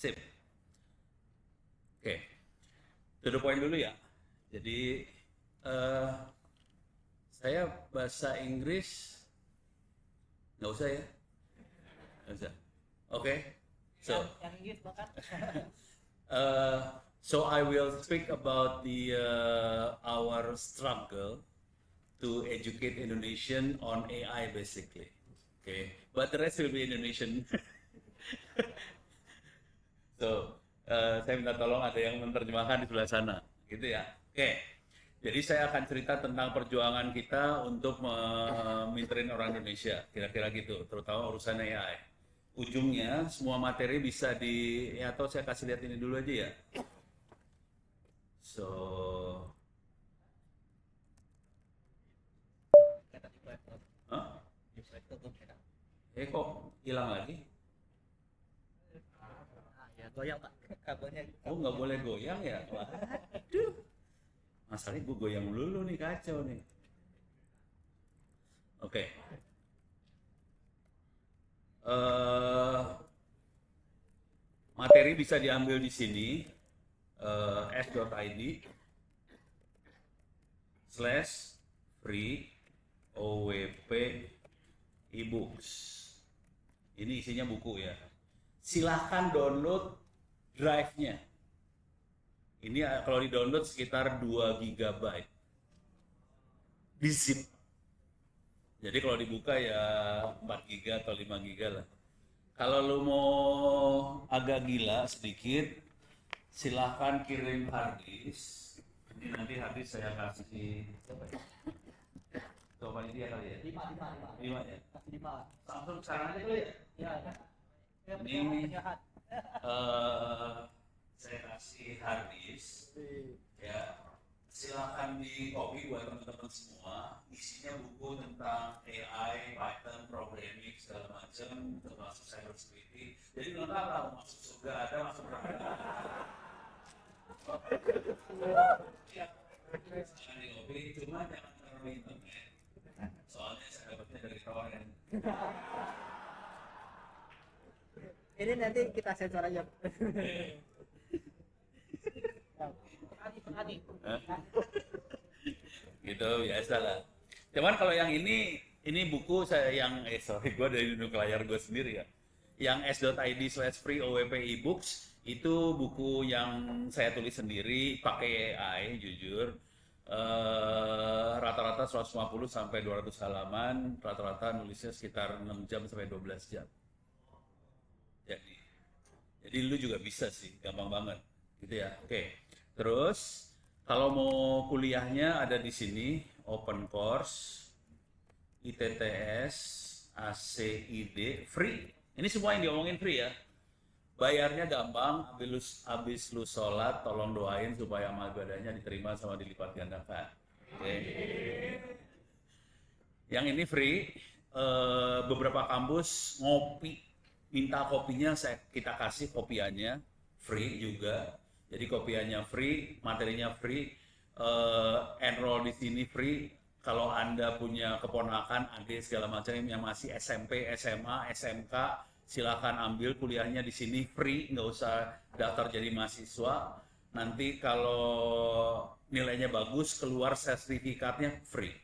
Sip. Oke. To the point dulu ya. Jadi eh, saya bahasa Inggris nggak usah ya, nggak usah. Oke. So, yang Inggris bahkan. so I will speak about the our struggle to educate Indonesian on AI basically. Okay, but the rest will be Indonesian. So, saya minta tolong ada yang menerjemahkan di sebelah sana, gitu ya. Oke, jadi saya akan cerita tentang perjuangan kita untuk meminterin orang Indonesia, kira-kira gitu, terutama urusan AI. Ujungnya semua materi bisa ya atau saya kasih lihat ini dulu aja ya. So, huh? Kok hilang lagi? Ya goyang Pak kabelnya. Oh, nggak boleh goyang ya? Waduh, masalahnya gue goyang dulu nih, kacau nih. Oke. Eh, materi bisa diambil di sini, s.id slash free OWP ebooks. Ini isinya buku ya. Silahkan download drive-nya. Ini kalau di-download sekitar 2 GB. Di zip. Jadi kalau dibuka ya 4 GB atau 5 GB lah. Kalau lo mau agak gila sedikit, silahkan kirim harddisk. Ini nanti harddisk saya kasih coba ini dia kali ya. 5 ya. Kasih 5. Samsung sekarang aja kali ya. Ya. Ini saya kasih harddisk ya. Silakan di copy buat teman-teman semua. Isinya buku tentang AI, Python, programming segala macam, termasuk cyber security. Jadi lengkap lah, masuk surga ada, masuk neraka ada. Ya, jangan di copy, cuma jangan taruh di internet. Soalnya saya dapatnya dari torrent. Ini nanti kita sensor aja. Gitu biasa lah. Cuman kalau yang ini buku saya yang sorry gue dari duduk layar gue sendiri ya. Yang s.id/free OWP ebooks itu buku yang saya tulis sendiri pakai AI jujur. Rata-rata 150 sampai 200 halaman, rata-rata nulisnya sekitar 6 jam sampai 12 jam. Jadi lu juga bisa sih, gampang banget. Gitu ya. Oke. Terus kalau mau kuliahnya ada di sini, open course, ITTS, ACID, free. Ini semua yang diomongin free ya. Bayarnya gampang, habis lu sholat, tolong doain supaya amal ibadahnya diterima sama dilipat gandakan. Oke. Yang ini free, beberapa kampus minta kopinya kita kasih kopiannya, free juga. Jadi kopiannya free, materinya free, enroll di sini free. Kalau Anda punya keponakan, adik segala macam yang masih SMP, SMA, SMK, silakan ambil kuliahnya di sini free, nggak usah daftar jadi mahasiswa. Nanti kalau nilainya bagus, keluar sertifikatnya free.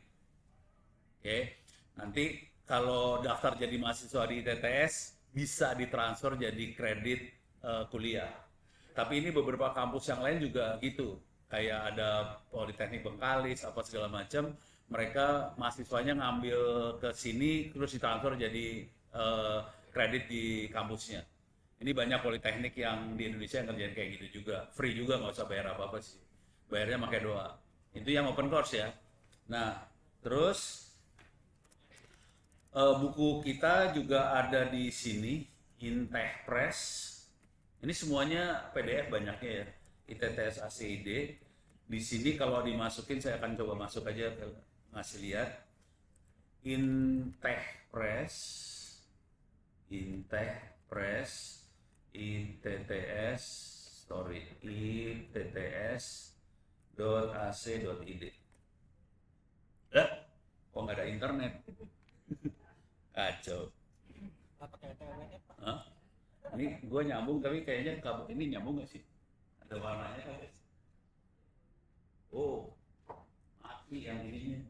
Oke, nanti kalau daftar jadi mahasiswa di TTS bisa ditransfer jadi kredit kuliah. Tapi ini beberapa kampus yang lain juga gitu, kayak ada Politeknik Bengkalis apa segala macam, mereka mahasiswanya ngambil ke sini terus ditransfer jadi kredit di kampusnya. Ini banyak politeknik yang di Indonesia yang ngerjain kayak gitu juga, free juga nggak usah bayar apa-apa sih, bayarnya pakai doa. Itu yang open course ya. Nah, terus buku kita juga ada di sini, Intech Press. Ini semuanya PDF banyaknya ya, ITTS ACID. Di sini kalau dimasukin, saya akan coba masuk aja, ngasih lihat. Intech Press, ITTS, ITTS.ac.id. Kok nggak ada internet? Kacau. Pakai TWWF. Hah? Ini gue nyambung tapi kayaknya kabel ini nyambung nggak sih? Ada warnanya kan? Oh, mati yang ininya.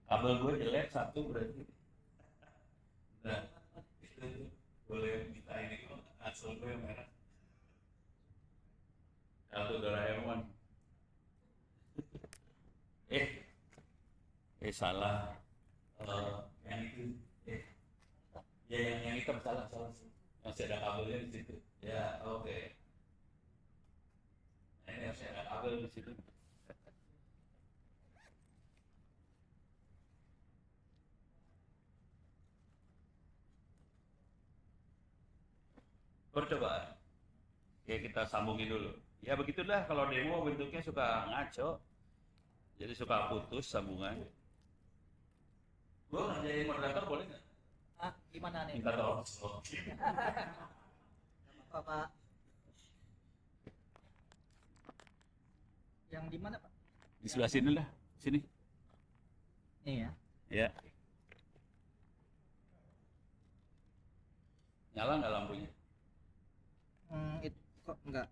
Kabel gue jelek satu berarti. Nah, itu boleh minta ini kok asal gue yang merah. Kartu Doraemon. Eh, salah. Yang itu. Ya yang hitam salah. Masih ada kabelnya di situ. Ya, oke. Nah, ini masih ada kabel di situ. Percobaan. Ya kita sambungin dulu. Ya begitulah kalau demo bentuknya suka ngaco. Jadi suka putus sambungan. Gue ngerjain moderator boleh nggak? Gimana nih? Minta tolong. Apa Pak? Yang di mana Pak? Di sebelah sini lah. Sini. Ini ya. Ya. Nyala nggak lampunya? Itu kok enggak.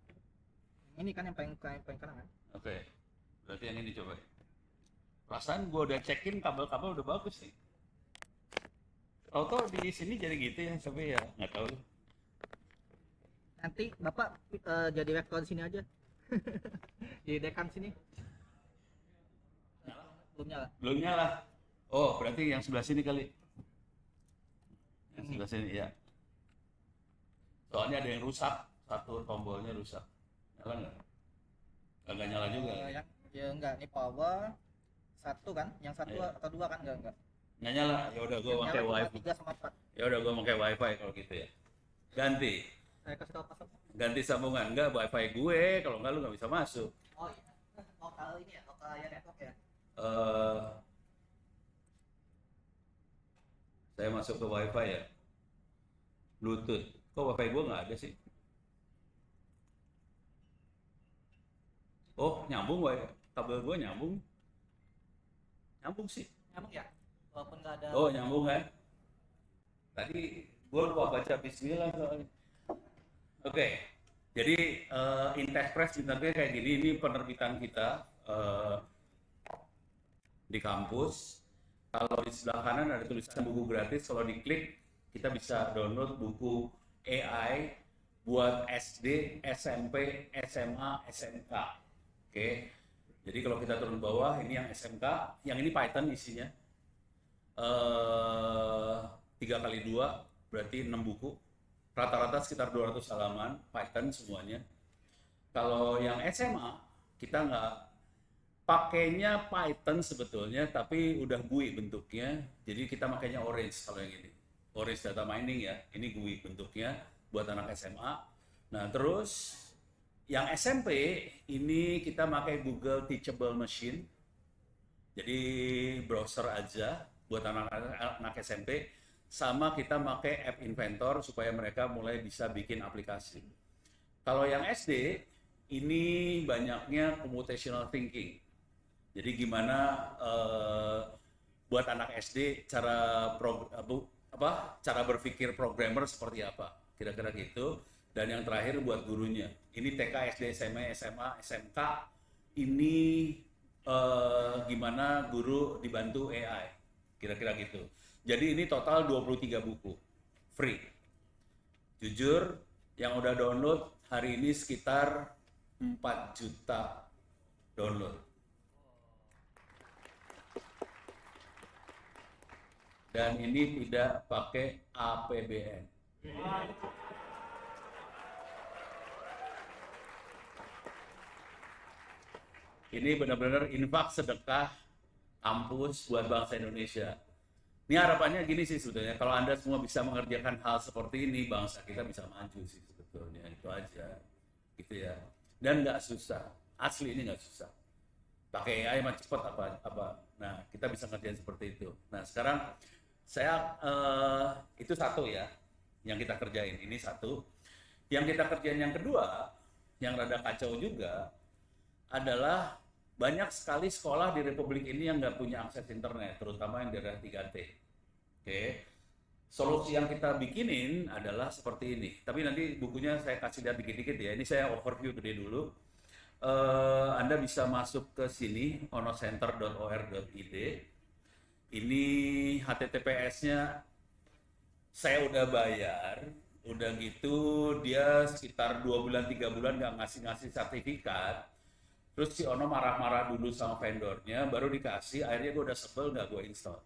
Ini kan yang paling kanan kan? Oke. Berarti yang ini coba. Perasaan gue udah cekin kabel-kabel udah bagus sih. Auto di sini jadi gitu ya, tapi ya nggak tahu. Nanti Bapak jadi rektor di sini aja. Jadi dekan sini. Nyala? Belum nyala. Belum nyala. Oh, berarti yang sebelah sini kali. Yang sebelah sini ya. Soalnya ada yang rusak, satu tombolnya rusak. Nyala nggak? Nggak nyala juga. Ya enggak, ini power satu kan? Yang satu Iya. atau dua kan? Enggak. Nggak nyala. Ya udah gue Yang pakai nyala wifi. 3 sama 4. Ya udah gue pakai wifi kalau gitu ya. Ganti. Saya kasih tahu password. Ganti sambungan. Enggak wifi gue, kalau nggak lu nggak bisa masuk. Oh iya. Lokal ini ya, lokal ya network ya. Saya masuk ke wifi ya. Bluetooth. Kok wifi gue nggak ada sih? Oh, nyambung wifi. Kabel gue nyambung. Nyambung sih. Nyambung ya? Walaupun nggak ada. Oh, nyambung kan? Tadi gue lupa baca bismillah soalnya. Oke. Jadi Intexpress sebenarnya kayak gini. Ini penerbitan kita di kampus. Kalau di sebelah kanan ada tulisan buku gratis. Kalau diklik kita bisa download buku AI buat SD, SMP, SMA, SMK. Oke. Jadi kalau kita turun bawah, ini yang SMK, yang ini Python isinya. 3x2 berarti 6 buku. Rata-rata sekitar 200 halaman, Python semuanya. Kalau yang SMA, kita nggak pakainya Python sebetulnya, tapi udah GUI bentuknya. Jadi kita makainya Orange kalau yang ini. Orange Data Mining ya, ini GUI bentuknya buat anak SMA. Nah terus yang SMP ini kita pakai Google Teachable Machine. Jadi browser aja buat anak-anak SMP. Sama kita pakai App Inventor supaya mereka mulai bisa bikin aplikasi. Kalau yang SD ini banyaknya computational thinking. Jadi gimana buat anak SD cara berpikir programmer seperti apa, kira-kira gitu. Dan yang terakhir buat gurunya. Ini TK, SD, SMA, SMK. Ini gimana guru dibantu AI, kira-kira gitu. Jadi ini total 23 buku, free. Jujur, yang udah download hari ini sekitar 4 juta download. Dan ini tidak pakai APBN. Ini benar-benar infak sedekah kampus buat bangsa Indonesia. Ini harapannya gini sih sebetulnya, kalau Anda semua bisa mengerjakan hal seperti ini, bangsa kita bisa maju sih sebetulnya, itu aja. Gitu ya. Dan nggak susah, asli ini nggak susah. Pakai AI mah cepet apa. Nah, kita bisa ngerjain seperti itu. Nah, sekarang saya itu satu ya yang kita kerjain, ini satu. Yang kita kerjain yang kedua, yang rada kacau juga adalah banyak sekali sekolah di Republik ini yang nggak punya akses internet, terutama yang daerah 3T. Oke. Solusi yang kita bikinin adalah seperti ini. Tapi nanti bukunya saya kasih lihat dikit-dikit ya. Ini saya overview gede dulu. Anda bisa masuk ke sini, onocenter.or.id. Ini HTTPS-nya saya udah bayar, udah gitu dia sekitar 2 bulan 3 bulan nggak ngasih sertifikat. Terus si Ono marah-marah dulu sama vendornya, baru dikasih, akhirnya gue udah sebel nggak gue install.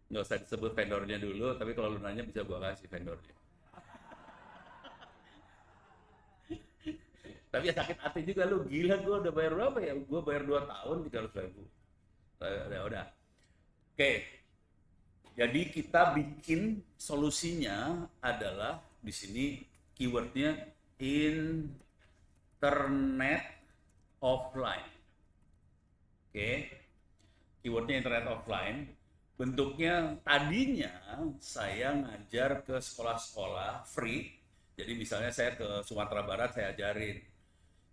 Nggak usah disebut vendornya dulu, tapi kalau lu nanya bisa gue kasih vendornya. Tapi ya sakit hati juga lu, gila gue udah bayar berapa ya? Gue bayar 2 tahun 300.000. Udah. Oke, jadi kita bikin solusinya adalah di sini keywordnya internet offline. Oke, keywordnya internet offline. Bentuknya tadinya saya ngajar ke sekolah-sekolah free. Jadi misalnya saya ke Sumatera Barat saya ajarin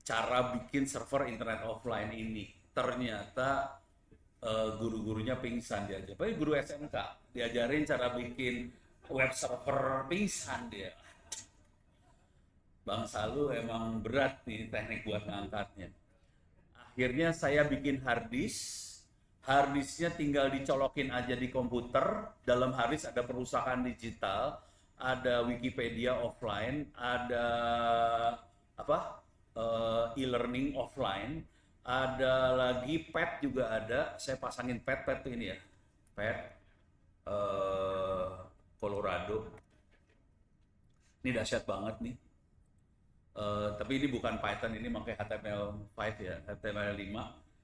cara bikin server internet offline ini. Ternyata guru-gurunya pingsan diajar. Tapi guru SMK diajarin cara bikin web server, pingsan dia. Bang Salu emang berat nih teknik buat ngangkatnya. Akhirnya saya bikin harddisknya tinggal dicolokin aja di komputer. Dalam harddisk ada perusahaan digital, ada Wikipedia offline, ada e-learning offline, ada lagi pet juga ada. Saya pasangin pet tuh ini ya, pet Colorado. Ini dahsyat banget nih. Tapi ini bukan Python, ini pakai HTML5 ya, HTML5.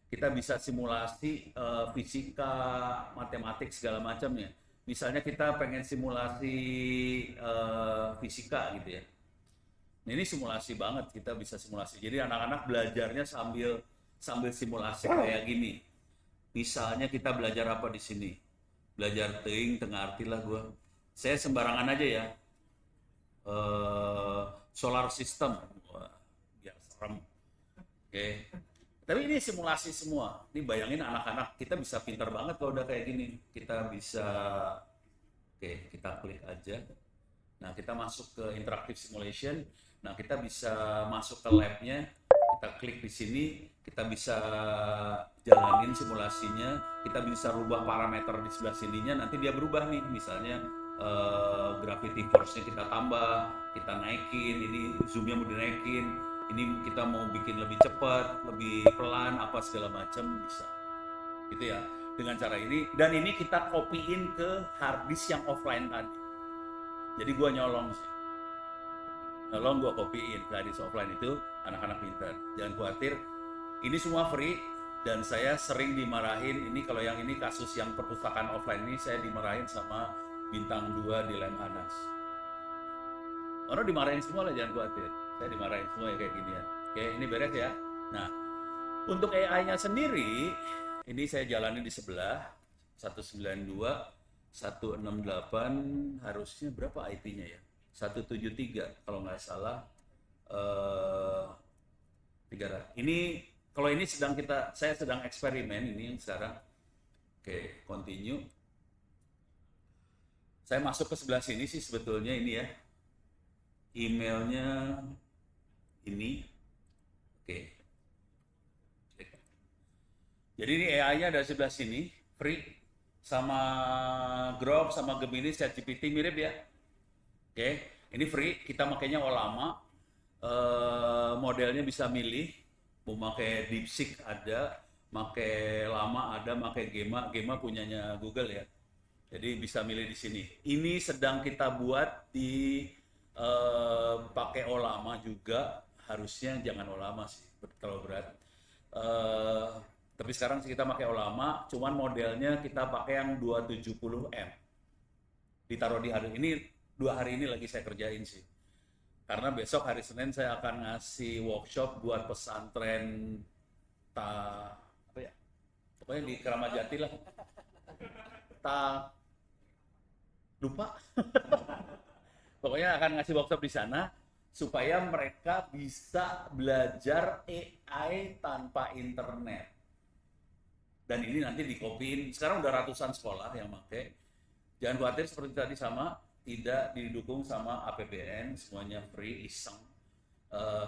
Kita bisa simulasi fisika, matematik segala macamnya. Misalnya kita pengen simulasi fisika gitu ya. Nah, ini simulasi banget, kita bisa simulasi. Jadi anak-anak belajarnya sambil simulasi kayak gini. Misalnya kita belajar apa di sini? Belajar tengah arti lah gue. Saya sembarangan aja ya. Solar system. Wah, biar serem. Oke. Tapi ini simulasi semua. Ini bayangin anak-anak, kita bisa pintar banget kalau udah kayak gini. Kita bisa, oke, kita klik aja. Nah, kita masuk ke interactive simulation. Nah, kita bisa masuk ke labnya. Kita klik di sini, kita bisa jalanin simulasinya. Kita bisa rubah parameter di sebelah sininya. Nanti dia berubah nih, misalnya gravity force-nya kita tambah, kita naikin. Ini zoom-nya mau dinaikin. Ini kita mau bikin lebih cepat, lebih pelan, apa segala macam bisa. Gitu ya. Dengan cara ini, dan ini kita copy-in ke hard disk yang offline tadi. Jadi gua nyolong sih. Nyolong gua copy-in ke hard disk offline itu, anak-anak pintar. Jangan khawatir, ini semua free dan saya sering dimarahin. Ini kalau yang ini kasus yang perpustakaan offline ini saya dimarahin sama bintang 2 di Lemhanas. Orang dimarahin semua lah, jangan khawatir. Saya dimarahin semua ya kayak gini ya. Oke, ini beres ya. Nah, untuk AI-nya sendiri, ini saya jalani di sebelah 192, 168, harusnya berapa IP-nya ya? 173 kalau nggak salah. 300. Ini kalau ini saya sedang eksperimen ini sekarang. Oke, continue. Saya masuk ke sebelah sini sih sebetulnya ini ya. Emailnya ini. Oke. Jadi ini AI-nya dari sebelah sini, free. Sama Grok, sama Gemini, ChatGPT mirip ya. Oke, ini free. Kita makainya lama. Modelnya bisa milih. Mau pakai DeepSeek ada, pakai lama ada, pakai Gemma. Gemma punyanya Google ya. Jadi bisa milih di sini. Ini sedang kita buat di pakai lama juga. Harusnya jangan lama sih, kalau berat. Tapi sekarang kita pakai lama, cuman modelnya kita pakai yang 270M. Ditaruh di hari ini, 2 hari ini lagi saya kerjain sih. Karena besok hari Senin saya akan ngasih workshop buat pesantren apa ya? Pokoknya di Keramat Jati lah. Lupa. Pokoknya akan ngasih workshop di sana. supaya mereka bisa belajar AI tanpa internet. Dan ini nanti dikopiin. Sekarang udah ratusan sekolah yang pakai. Jangan khawatir seperti tadi sama, tidak didukung sama APBN, semuanya free, iseng.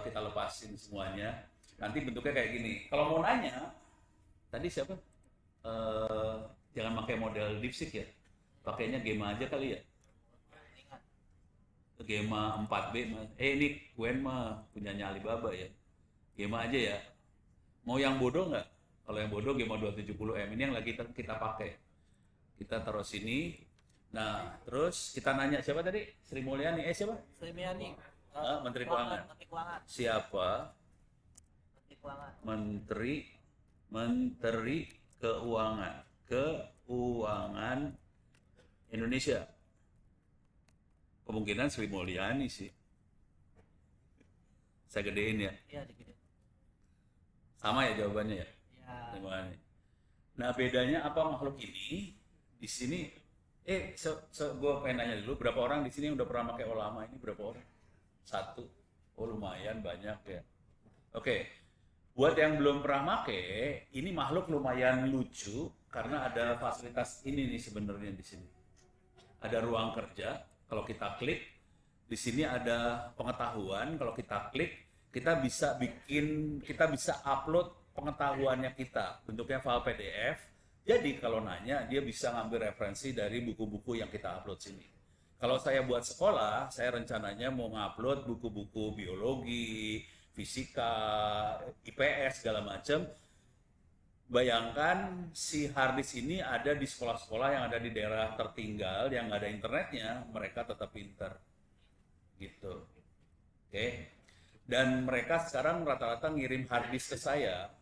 Kita lepasin semuanya. Nanti bentuknya kayak gini. Kalau mau nanya, tadi siapa? Jangan pakai model DeepSeek ya. Pakainya Gema aja kali ya. Gema 4B. Ini Gwen mah punyanya Alibaba ya. Gema aja ya. Mau yang bodoh nggak? Kalau yang bodoh Gema 270M. Ini yang lagi kita pakai. Kita taruh sini. Nah, terus kita nanya siapa tadi? Sri Mulyani. Siapa? Sri Mulyani. Menteri Keuangan. Menteri Keuangan. Siapa? Menteri Keuangan. Menteri Keuangan. Keuangan Indonesia. Kemungkinan Sri Mulyani sih. Saya gedein ya. Iya, dikit. Sama ya jawabannya ya. Ya. Sri Mulyani. Nah, bedanya apa makhluk ini? Di sini gue pengen nanya dulu, berapa orang di sini yang udah pernah pakai Olama ini? Berapa orang? 1. Oh, lumayan banyak ya. Oke. Buat yang belum pernah pakai, ini makhluk lumayan lucu karena ada fasilitas ini nih sebenarnya di sini. Ada ruang kerja. Kalau kita klik, di sini ada pengetahuan. Kalau kita klik, kita bisa upload pengetahuannya kita. Bentuknya file PDF. Jadi kalau nanya, dia bisa ngambil referensi dari buku-buku yang kita upload sini. Kalau saya buat sekolah, saya rencananya mau ngupload buku-buku biologi, fisika, IPS, segala macam. Bayangkan si harddisk ini ada di sekolah-sekolah yang ada di daerah tertinggal, yang nggak ada internetnya, mereka tetap pinter. Gitu. Oke. Dan mereka sekarang rata-rata ngirim harddisk ke saya.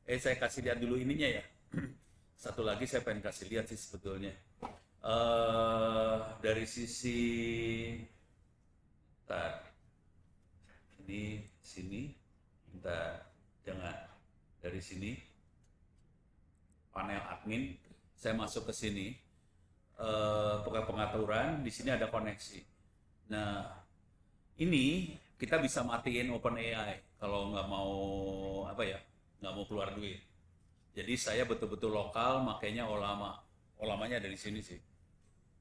Saya kasih lihat dulu ininya ya. Satu lagi saya pengen kasih lihat sih sebetulnya. Dari sisi... Bentar. Ini sini. Bentar. Jangan. Dari sini. Panel admin, saya masuk ke sini, pengaturan, di sini ada koneksi. Nah, ini kita bisa matiin OpenAI kalau nggak mau nggak mau keluar duit. Jadi saya betul-betul lokal, makanya Olamanya ada di sini sih.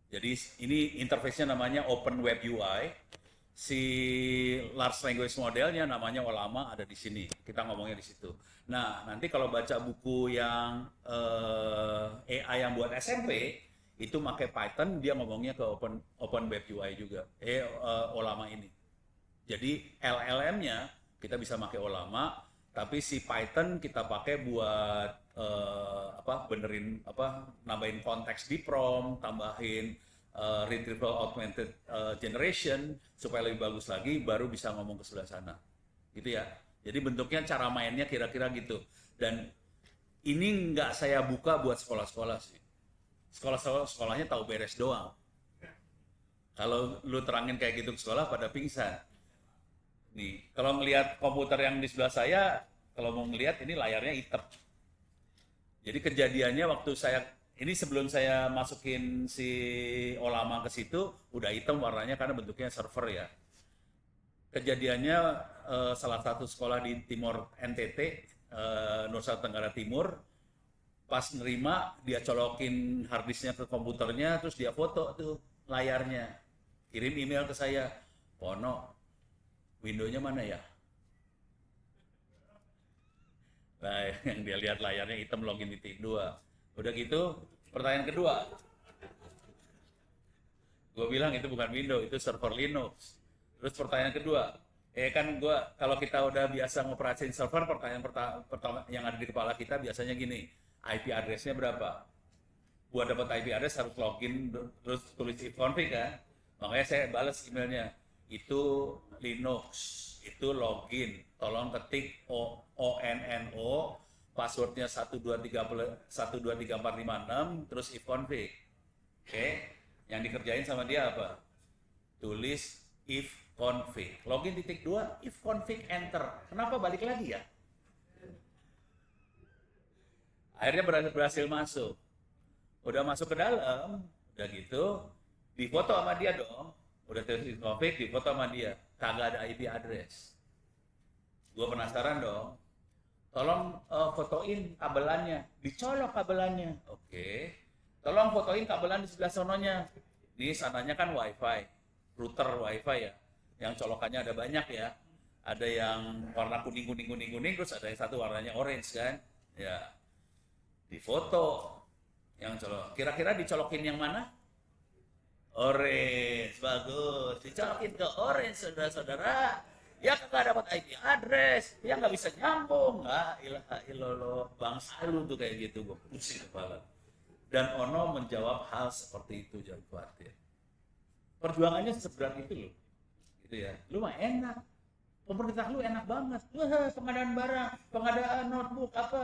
Jadi ini interface-nya namanya Open Web UI. Si large language modelnya namanya Olama ada di sini. Kita ngomongnya di situ. Nah, nanti kalau baca buku yang AI yang buat SMP itu pakai Python, dia ngomongnya ke Open Web UI juga. Olama ini. Jadi LLM-nya kita bisa pakai Olama, tapi si Python kita pakai buat nambahin konteks di prompt, tambahin retrieval augmented generation supaya lebih bagus lagi, baru bisa ngomong ke sebelah sana, gitu ya. Jadi bentuknya cara mainnya kira-kira gitu. Dan ini nggak saya buka buat sekolah-sekolah sih. Sekolahnya tahu beres doang. Kalau lu terangin kayak gitu ke sekolah pada pingsan. Nih, kalau ngelihat komputer yang di sebelah saya, kalau mau ngelihat ini layarnya hitam. Jadi kejadiannya waktu ini sebelum saya masukin si Olama ke situ, udah hitam warnanya karena bentuknya server ya. Kejadiannya salah satu sekolah di Timor NTT, Nusa Tenggara Timur, pas nerima dia colokin harddisknya ke komputernya, terus dia foto tuh layarnya, kirim email ke saya, Pono, Windows-nya mana ya? Nah, yang dia lihat layarnya hitam, login titik 2. Udah gitu, pertanyaan kedua. Gue bilang itu bukan Windows, itu server Linux. Terus pertanyaan kedua, kalau kita udah biasa ngoperasiin server, pertanyaan pertama yang ada di kepala kita biasanya gini, IP address-nya berapa? Buat dapat IP address harus login, terus tulis ifconfig kan? Makanya saya balas emailnya, itu Linux, itu login, tolong ketik ONNO, passwordnya 1234556, terus ifconfig. Oke, yang dikerjain sama dia apa? Tulis ifconfig. Login titik 2, ifconfig enter. Kenapa balik lagi ya? Akhirnya berhasil masuk. Udah masuk ke dalam, udah gitu, difoto sama dia dong. Udah tulis ifconfig, difoto sama dia. kagak ada IP address. Gue penasaran dong. Tolong fotoin kabelannya, dicolok kabelannya. Oke. Tolong fotoin kabelan di sebelah sononya. Ini sananya kan WiFi, router WiFi ya. Yang colokannya ada banyak ya. Ada yang warna kuning, terus ada yang satu warnanya orange kan. Ya. Difoto yang colok. Kira-kira dicolokin yang mana? Orange, bagus. Dicolokin ke orange, saudara-saudara. Ya kagak dapat IP address, ya nggak bisa nyambung. La ilaha illallah, bangsa lu tuh kayak gitu, gue pusing kepala. Dan Ono menjawab hal seperti itu, jangan khawatir. Perjuangannya seberat itu loh, gitu ya. Lu mah enak, pemerintah lu enak banget. Wah, pengadaan barang, pengadaan notebook apa,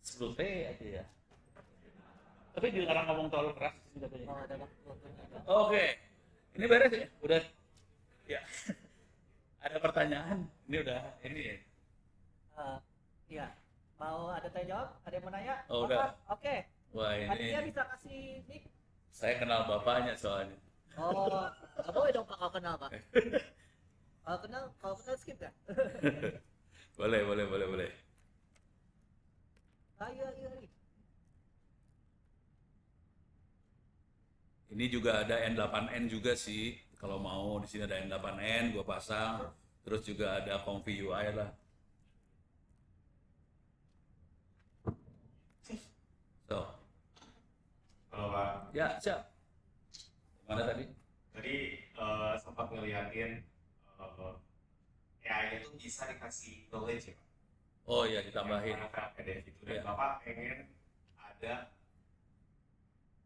10T aja ya. Tapi dilarang ngomong terlalu keras di sini katanya. Kalau ada waktunya. Oke, ini beres ya? Udah, ya. Ada pertanyaan? Ini udah, ini ya. Iya. Mau ada tanya jawab? Ada yang mau nanya? Oh, Bapak? udah. Oke. Wah Panitia ini, bisa kasih mic? saya kenal bapaknya soalnya. Oh, nggak boleh dong Pak kalau kenal Pak. Kalau kenal skip kan? Boleh. Ayo. Ini juga ada N8N juga sih. Kalau mau di sini ada N8N, gua pasang. Terus juga ada Comfy UI lah. So, Halo Pak, ya siap. Mana tadi? tadi sempat ngeliatin AI itu bisa dikasih knowledge ya Pak? Oh iya, ditambahin. Yang mana PDF itu. Dan Iya. Bapak pengen ada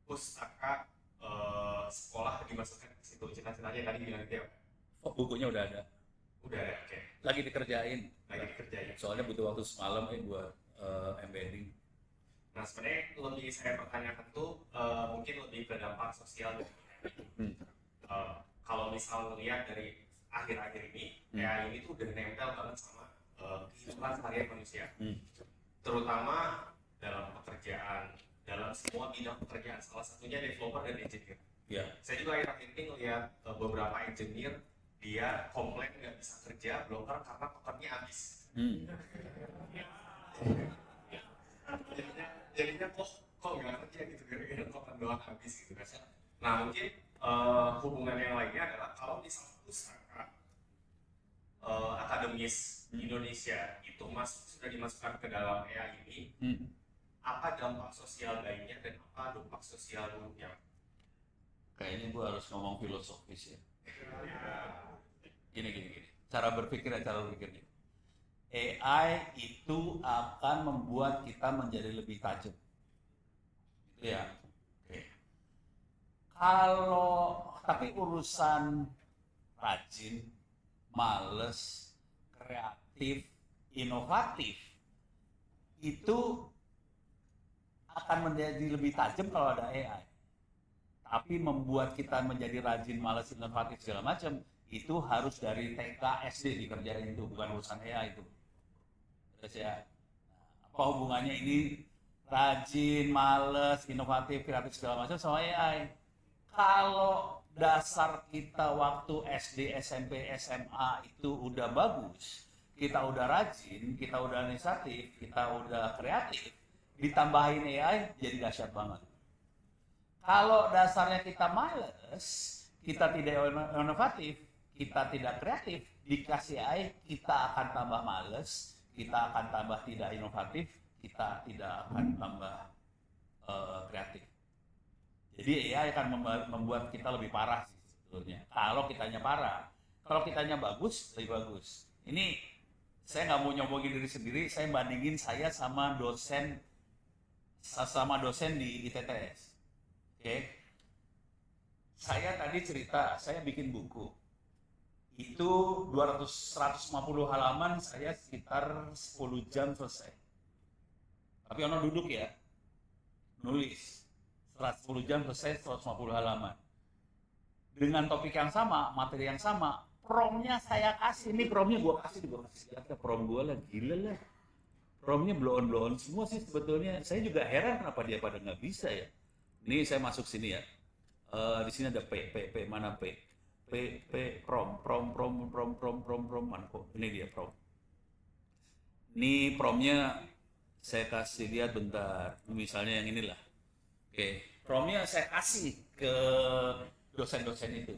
pustaka sekolah dimasukkan ke situ, cita-citanya tadi bilang gitu ya Pak? Oh, bukunya udah ada. Udah ada, oke. Lagi dikerjain. Lagi dikerjain. Soalnya butuh waktu semalam buat embedding. Nah sebenarnya lebih saya pertanyakan tuh mungkin lebih ke dampak sosial dari Hmm. kalau misal melihat dari akhir-akhir ini AI ini tuh udah nempel banget sama kehidupan seharian manusia, terutama dalam pekerjaan, dalam semua bidang pekerjaan, salah satunya developer dan engineer. Ya. Saya juga akhir-akhir ini ngelihat beberapa engineer dia komplain nggak bisa kerja broker karena tokennya habis. Jadinya kok nggak kerja gitu gara-gara token doang habis gitu kan. Nah mungkin hubungan yang lainnya adalah kalau misalnya pustaka akademis Indonesia itu sudah dimasukkan ke dalam AI ini, apa dampak sosial baiknya dan apa dampak sosial buruknya? Kayaknya gua harus ngomong filosofis ya. Gini. Cara berpikirnya. AI itu akan membuat kita menjadi lebih tajam. Gitu ya. Oke. Tapi urusan rajin, males, kreatif, inovatif itu akan menjadi lebih tajam kalau ada AI. Tapi membuat kita menjadi rajin, males, inovatif segala macam itu harus dari TK, SD dikerjain, itu bukan urusan AI itu. Terus ya, apa hubungannya ini rajin, males, inovatif, kreatif segala macam sama AI? Kalau dasar kita waktu SD, SMP, SMA itu udah bagus, kita udah rajin, kita udah inisiatif, kita udah kreatif, ditambahin AI jadi dahsyat banget. Kalau dasarnya kita males, kita tidak inovatif, kita tidak kreatif, dikasih AI kita akan tambah males, kita akan tambah tidak inovatif, kita tidak akan tambah kreatif. Jadi AI akan membuat kita lebih parah sih sebetulnya. Kalau kitanya parah, kalau kitanya bagus, lebih bagus. Ini saya nggak mau nyombongin diri sendiri, saya bandingin saya sama dosen di ITTS. Oke. Saya tadi cerita, saya bikin buku. Itu 150 halaman, saya sekitar 10 jam selesai. Tapi ono duduk ya, nulis. 10 jam selesai 150 halaman. Dengan topik yang sama, materi yang sama, promnya saya kasih. Ini promnya gue kasih data prom gue lah, gila lah. Promnya blow on semua sih sebetulnya. Saya juga heran kenapa dia pada nggak bisa ya. Ini saya masuk sini ya. Di sini ada P mana P? P prom mana kok? Ini dia prom. Ini promnya saya kasih lihat bentar. Misalnya yang inilah. Oke, promnya saya kasih ke dosen-dosen itu.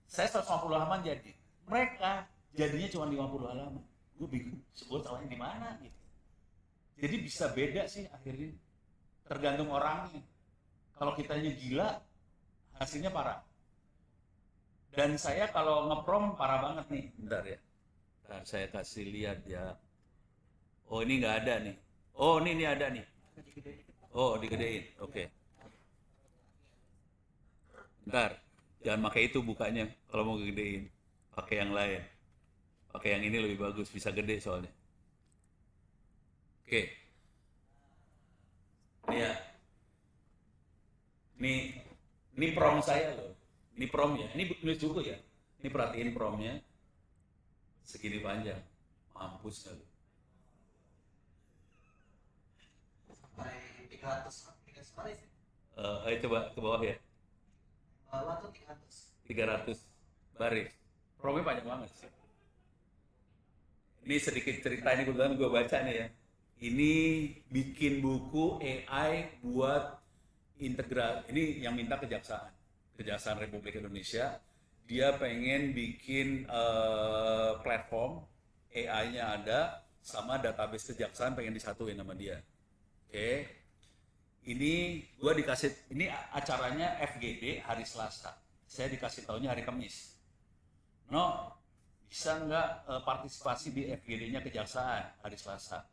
Saya 150 halaman jadi. Mereka jadinya cuma 50 halaman. Gue bingung, sebuah salahnya di mana gitu. Jadi bisa beda sih akhirnya. Tergantung orangnya. Kalau kitanya gila, hasilnya parah. Dan saya kalau ngeprom parah banget nih. Bentar ya. Bentar, saya kasih lihat ya. Oh ini nggak ada nih. Oh ini ada nih. Oh digedein. Oke. Bentar. Jangan pakai itu bukanya kalau mau gedein. Pakai yang lain. Pakai yang ini lebih bagus. Bisa gede soalnya. Oke. Ini ya. Ini prom saya loh. Ini prom ya. Ini nulis buku ya. Ini perhatiin promnya. Segini panjang. Mampus nggak lu? Sampai 300 baris. Ayo coba ke bawah ya. Bawah tuh 300. 300 baris. Promnya panjang banget sih. Ini sedikit cerita ini kebetulan gue baca nih ya. Ini bikin buku AI buat integral. Ini yang minta Kejaksaan Republik Indonesia. Dia pengen bikin platform AI-nya ada sama database kejaksaan pengen disatuin sama dia. Oke. Ini gue dikasih, ini acaranya FGD hari Selasa. Saya dikasih taunya hari Kamis. No, bisa nggak partisipasi di FGD-nya kejaksaan hari Selasa?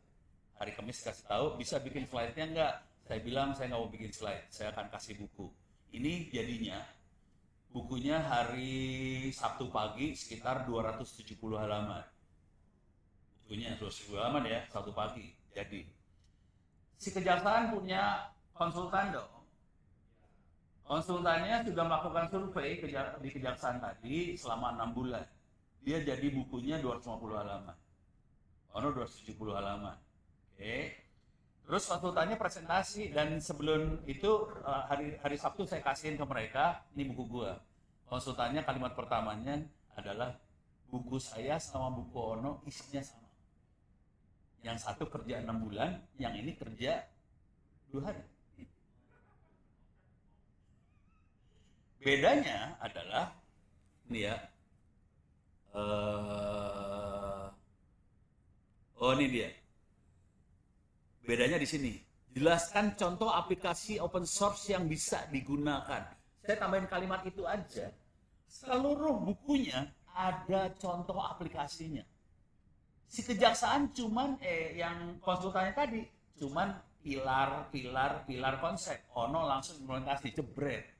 Hari Kamis kasih tahu, bisa bikin slide-nya nggak? Saya bilang saya nggak mau bikin slide, saya akan kasih buku. Ini jadinya bukunya hari Sabtu pagi sekitar 270 halaman. Bukunya 270 halaman ya, Sabtu pagi. Jadi si kejaksaan punya konsultan dong. Konsultannya sudah melakukan survei di kejaksaan tadi selama 6 bulan. Dia jadi bukunya 250 halaman. Ono 270 halaman. Oke. Terus konsultannya presentasi dan sebelum itu hari Sabtu saya kasihin ke mereka, ini buku gua. Konsultannya kalimat pertamanya adalah buku saya sama buku Ono isinya sama. Yang satu kerja 6 bulan, yang ini kerja 2 hari. Bedanya adalah ini ya. Oh ini dia. Bedanya di sini. Jelaskan contoh aplikasi open source yang bisa digunakan. Saya tambahin kalimat itu aja. Seluruh bukunya ada contoh aplikasinya. Si kejaksaan cuman yang konsultannya tadi cuman pilar konsep. Ono langsung implementasi jebret.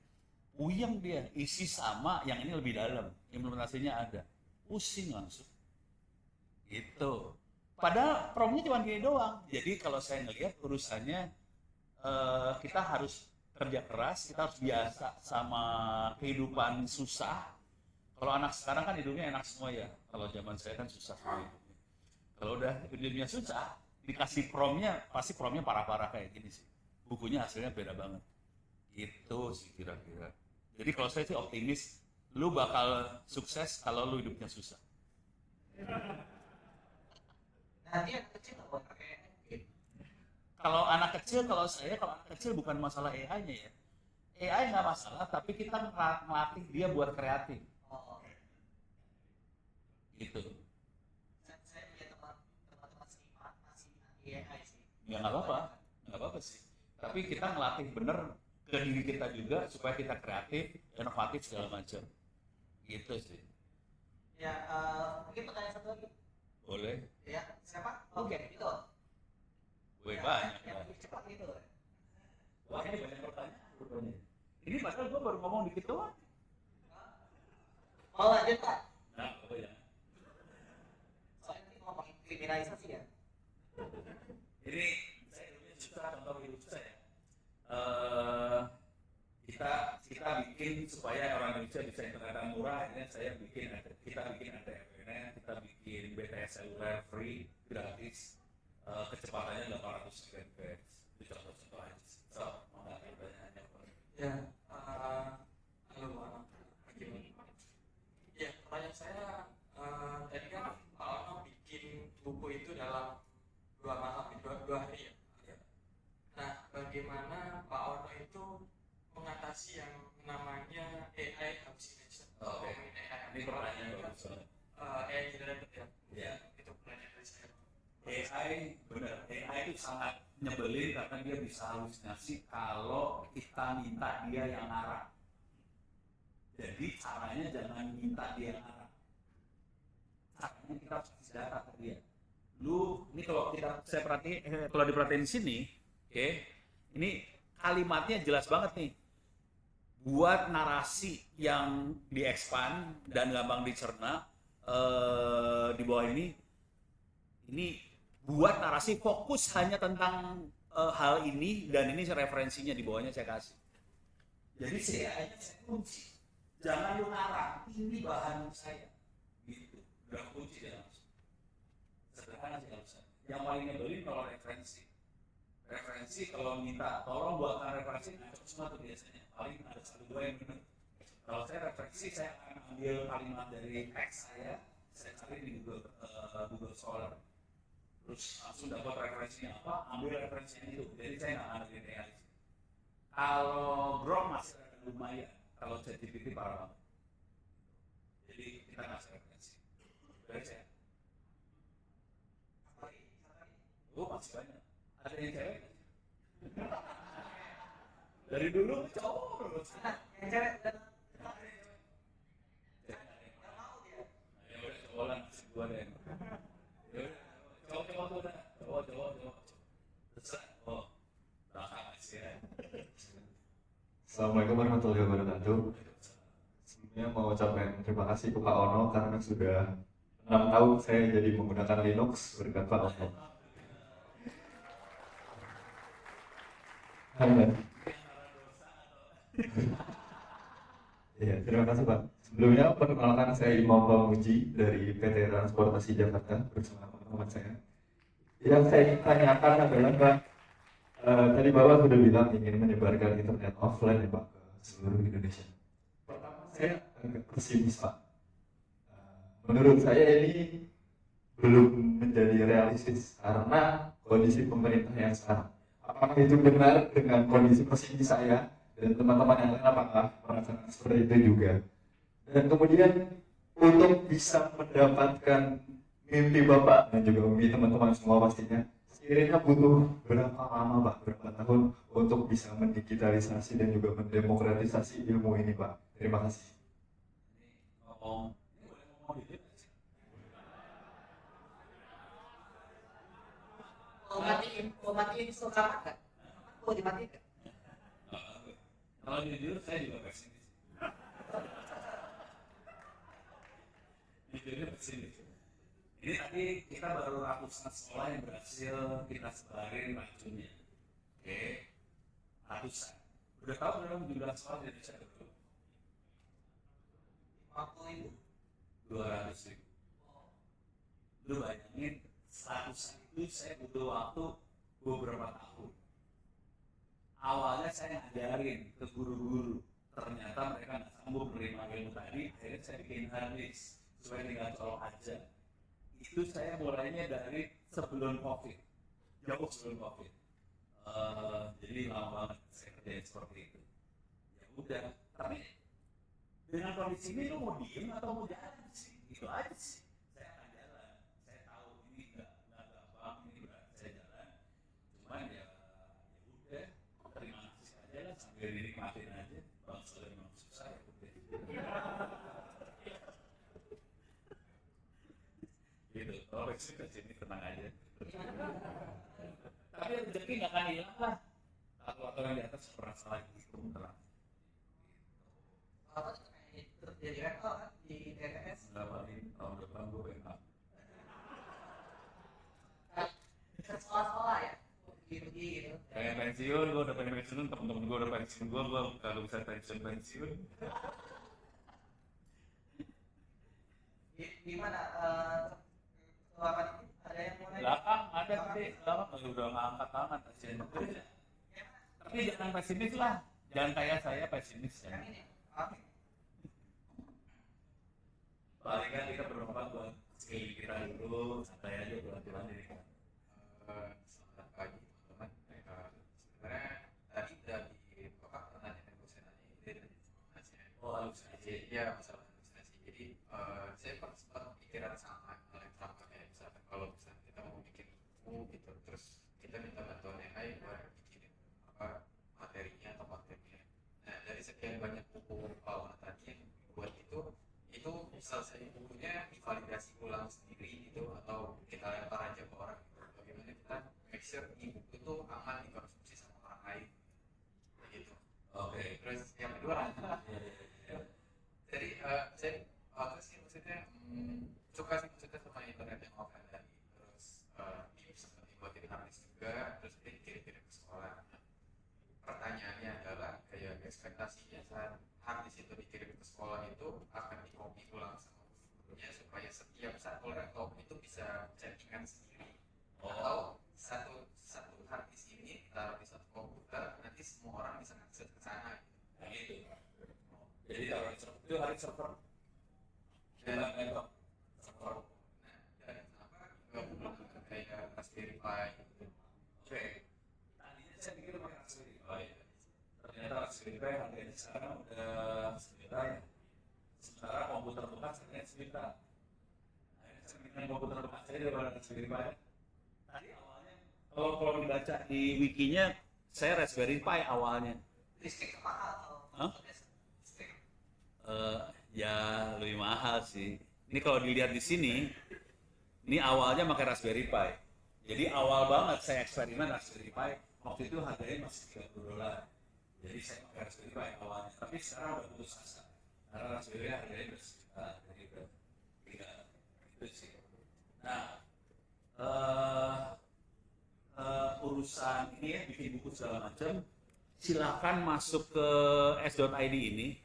Puyeng dia, isi sama, yang ini lebih dalam. Implementasinya ada. Pusing langsung. Gitu. Padahal promnya cuma gini doang. Jadi kalau saya ngelihat urusannya kita harus kerja keras, kita harus biasa sama kehidupan susah. Kalau anak sekarang kan hidupnya enak semua ya. Kalau zaman saya kan susah semua hidupnya. Kalau udah hidupnya susah, dikasih promnya, pasti promnya parah-parah kayak gini sih. Bukunya hasilnya beda banget. Itu sih kira-kira. Jadi kalau saya sih optimis, lu bakal sukses kalau lu hidupnya susah. Nanti anak kecil nggak boleh pakai game. Kalau anak kecil bukan masalah AI-nya ya. AI nggak masalah, tapi kita melatih dia buat kreatif. Oh. Gitu. Saya punya teman-teman seniman masih AI sih. Ya nggak apa-apa sih. Tapi kita ngelatih bener ke diri kita juga supaya kita kreatif, inovatif segala macam. Gitu sih. Ya, mungkin pertanyaan satu lagi. Boleh. Ya, siapa? Oke, itu. Wih, banyak. Yang lebih cepat gitu. Wah, ini banyak pertanyaan. Ini padahal gue baru ngomong dikit doang. Mau lanjut Pak? Nah, apa ya? Soalnya ini ngomongin kriminalisasi ya. Ini saya hidupnya susah, contoh hidup saya. Kita bikin supaya orang Indonesia bisa internetan murah. Akhirnya kita bikin ATM, kita bikin BTS seluler free, gratis, kecepatannya 800 Mbps. Itu contoh-contoh aja. So, mau nggak pertanyaannya? Ya, halo implementasi yang namanya AI hallucination. Oke. AI Ini pertanyaan bagus banget. AI generated ya. Ya. Itu pertanyaan dari saya. AI benar, AI itu sangat nyebelin karena dia bisa halusinasi kalau kita minta dia yang ngarang. Jadi caranya jangan minta dia yang ngarang. Caranya kita harus kasih data ke dia. Lu, ini kalau kalau diperhatiin di sini, oke, ini kalimatnya jelas banget nih. Buat narasi yang di-expand dan gampang dicerna, di bawah ini buat narasi fokus hanya tentang hal ini, dan ini referensinya di bawahnya saya kasih. Jadi saya kunci, jangan lu ngarang, ini bahan saya, gitu. Udah kunci dia langsung. Sederhana sih kalau saya. Yang paling nyebelin kalau referensi kalau minta tolong buatkan referensi, ngaco semua tuh biasanya. Paling ada 1-2 yang benar. Kalau saya referensi, saya akan ambil kalimat dari teks saya cari di Google Scholar. Terus langsung dapat referensinya apa, ambil referensinya itu. Jadi saya nggak ngandelin AI. Kalau Grok masih ada lumayan, kalau ChatGPT parah banget. Jadi kita ngasih referensi. Dari saya. Oh masih banyak. Ada yang cewek? Dari dulu cowok. Yang cewek dan Ya udah cowok lah, masih gua deh. Ya udah. Cowok tuh udah, cowok. Terserah, belakang aja ya. Assalamualaikum warahmatullahi wabarakatuh. Sebelumnya mau ucapkan terima kasih ke Pak Ono karena sudah 6 tahun saya jadi menggunakan Linux berkat Pak Ono. Ya, terima kasih Pak. Sebelumnya perkenalkan saya Imam Pamuji dari PT Transportasi Jakarta bersama teman-teman saya. Yang saya ingin tanyakan adalah Pak, tadi Bapak sudah bilang ingin menyebarkan internet offline ya Pak ke seluruh Indonesia. Pertama saya agak pesimis Pak. Menurut saya ini belum menjadi realistis karena kondisi pemerintah yang sekarang. Apakah itu benar dengan kondisi pesimis saya dan teman-teman yang lain, apakah merasakan seperti itu juga? Dan kemudian untuk bisa mendapatkan mimpi Bapak dan juga mimpi teman-teman semua pastinya, sekiranya butuh berapa lama Pak, berapa tahun untuk bisa mendigitalisasi dan juga mendemokratisasi ilmu ini Pak? Terima kasih. Ngomong, ini boleh ngomong dikit nggak sih? Mau matiin rekaman nggak? Mau dimatiin nggak? Kalau jujur saya juga pesimis. Jujurnya pesimis. Ini tadi kita baru ratusan sekolah yang berhasil kita sebarin racunnya. Oke, ratusan. Udah tahu berapa jumlah sekolah di Indonesia itu? 50.000. 200.000. Lu bayangin, ratusan itu saya butuh waktu beberapa tahun. Awalnya saya ngajarin ke guru-guru, ternyata mereka nggak sanggup menerima ilmu tadi. Akhirnya saya bikin harddisk supaya tinggal colok aja. Itu saya mulainya dari sebelum COVID, jauh sebelum COVID. Jadi lama banget saya kerjain seperti itu. Ya udah, tapi dengan kondisi ini lo mau diem atau mau jalan sih? Itu aja sih. Saya akan jalan. Saya tahu ini nggak gampang, ini berat. Saya jalan. Cuman ya udah, terima kasih aja lah sambil dinikmatin aja. Bangsa memang susah ya udah. Gitu. Kalau besok ke sini tenang aja. Tapi rezeki nggak akan hilang lah. Atau yang di atas merasa lagi itu terang. Apa jadi rektor kan di DTS? Nggak paling tahun depan gue backup. Ke sekolah-sekolah ya? Pergi-pergi gitu. Kayak pensiun, gue udah pengen pensiun, temen-temen gue udah pensiun, gue kalau bisa pensiun. gimana keluarga ini ada yang mulai Belakang ada gede, belakang udah nggak angkat tangan kasihan. Tapi jangan pesimis lah, jangan kayak saya pesimis ya. yang ini? Oke. Paling kan kita berempat buat skill kita dulu, santai aja pelan-pelan diri kan. Selamat pagi teman-teman. Sebenarnya tadi dari Bapak pernah nanya ke saya tadi Oh, halusinasi. Ya masalah halusinasi. Jadi saya pernah sempat pikiran sama Trump kayak misalkan kalau misalnya kita mau bikin buku gitu, terus kita minta bantuan AI buat bikin apa materinya atau kontennya. Nah dari sekian banyak buku Paula tadi yang buat itu selesai bukunya divalidasi ulang sendiri gitu atau kita lempar aja ke orang gitu. Bagaimana kita make sure di buku itu aman dikonsumsi sama orang lain gitu. Oke. Terus yang kedua jadi saya apa sih maksudnya suka sih maksudnya sama internet yang offline tadi, terus sempat dibuatin harddisk juga, terus dikirim-kirim ke sekolah. Pertanyaannya adalah kayak ekspektasinya saat harddisk itu dikirim ke sekolah itu akan dikopi ulang sama gurunya supaya setiap satu laptop itu bisa chattingan sendiri, atau satu harddisk ini ditaruh di satu komputer, nanti semua orang bisa akses ke sana Nah, itu. Jadi kalau itu hari server. dan Laptop. server. Nah, dan kenapa nggak menggunakan kayak Raspberry Pi gitu? Oke. Tadinya saya pikir pakai Raspberry Pi. Ternyata Raspberry Pi harganya sekarang udah sejuta ya. Sementara komputer bekas harganya sejuta. Akhirnya saya bikin komputer bekas saya daripada Raspberry Pi. Tadi awalnya, kalau dibaca di wikinya, saya Raspberry Pi awalnya. Listrik mahal Hah? atau listrik. Ya lebih mahal sih. Ini kalau dilihat di sini, ini awalnya pakai Raspberry Pi. Jadi awal banget saya eksperimen Raspberry Pi, waktu itu harganya masih $30. Jadi saya pakai Raspberry Pi awalnya, tapi sekarang udah putus asa. Karena Raspberry harganya udah sejuta, jadi udah tidak itu sih. Nah, urusan ini ya, bikin buku segala macam, silakan masuk ke s.id ini.